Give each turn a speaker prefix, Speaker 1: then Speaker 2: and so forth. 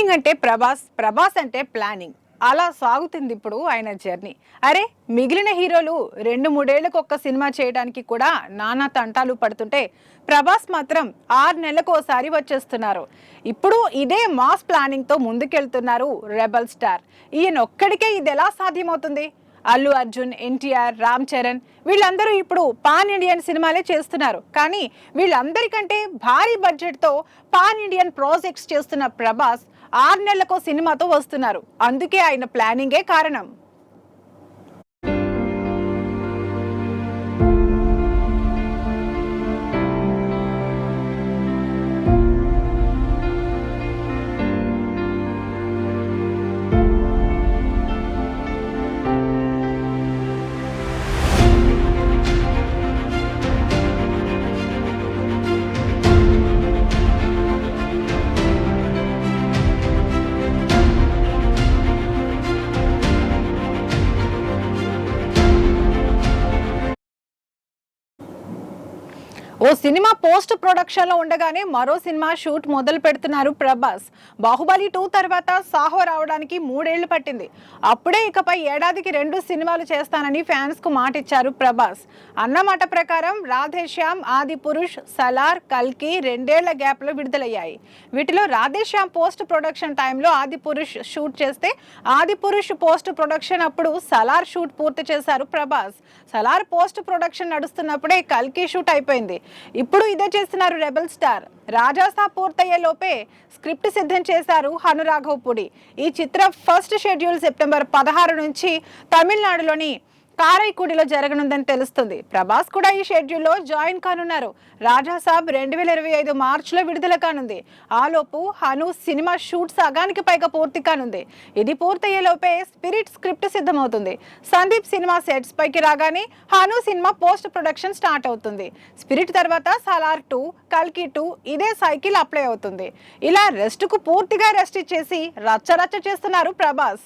Speaker 1: Planning అంటే ప్రభాస్, ప్రభాస్ అంటే planning. అలా సాగుతుంది ఇప్పుడు ఆయన జర్నీ. అరే మిగిలిన హీరోలు 2-3 ఏళ్లకు ఒక్క సినిమా చేయడానికి కూడా నానా తంటాలు పడుతుంటే ప్రభాస్ మాత్రం 6 నెలలకోసారి వచ్చేస్తున్నారు. ఇప్పుడు ఇదే మాస్ ప్లానింగ్ తో ముందుకెళ్తున్నారు రెబల్ స్టార్. ఈయన ఒక్కడికే ఇది ఎలా సాధ్యమవుతుంది? అల్లు అర్జున్, ఎన్టీఆర్, రామ్ చరణ్ వీళ్ళందరూ ఇప్పుడు పాన్ ఇండియన్ సినిమాలే చేస్తున్నారు. కానీ వీళ్ళందరికంటే భారీ బడ్జెట్తో పాన్ ఇండియన్ ప్రాజెక్ట్స్ చేస్తున్న ప్రభాస్ 6 నెలలకో సినిమాతో వస్తున్నారు. అందుకే ఆయన ప్లానింగే కారణం. ఓ సినిమా పోస్ట్ ప్రొడక్షన్ లో ఉండగానే మరో సినిమా షూట్ మొదలు పెడుతున్నారు ప్రభాస్. బాహుబలి 2 తర్వాత సాహో రావడానికి 3 ఏళ్లు పట్టింది. అప్పుడే ఇకపై ఏడాదికి 2 సినిమాలు చేస్తానని ఫ్యాన్స్ కు మాట ఇచ్చారు ప్రభాస్. అన్నమాట ప్రకారం రాధేశ్యామ్, ఆది పురుష్, సలార్, కల్కి 2 ఏళ్ల గ్యాప్ లో విడుదలయ్యాయి. వీటిలో రాధేశ్యామ్ పోస్ట్ ప్రొడక్షన్ టైంలో ఆది పురుష్ షూట్ చేస్తే, ఆది పురుష్ పోస్ట్ ప్రొడక్షన్ అప్పుడు సలార్ షూట్ పూర్తి చేశారు ప్రభాస్. సలార్ పోస్ట్ ప్రొడక్షన్ నడుస్తున్నప్పుడే కల్కి షూట్ అయిపోయింది. ఇప్పుడు ఇదే చేస్తున్నారు రెబల్ స్టార్. రాజాసాబ్ పూర్తయ్యే లోపే స్క్రిప్ట్ సిద్ధం చేశారు హనురాఘవ్పుడి. ఈ చిత్రం ఫస్ట్ షెడ్యూల్ సెప్టెంబర్ 16 నుంచి తమిళనాడులోని కారైకుడిలో జరగనుందని తెలుస్తుంది. ప్రభాస్ కూడా ఈ షెడ్యూల్లో జాయిన్ కానున్నారు. రాజాసాబ్ 2025 మార్చిలో విడుదల కానుంది. ఆలోపు హను సినిమా షూట్ సగానికి పైగా పూర్తి కానుంది. ఇది పూర్తయ్యేలోపే స్పిరిట్ స్క్రిప్ట్ సిద్ధమవుతుంది. సందీప్ సినిమా సెట్స్ పైకి రాగానే Hanu cinema post production start అవుతుంది. స్పిరిట్ తర్వాత సలార్ 2, కల్కి 2 ఇదే సైకిల్ అప్లై అవుతుంది. ఇలా రెస్ట్ కు పూర్తిగా రెస్ట్ ఇచ్చేసి రచ్చ చేస్తున్నారు ప్రభాస్.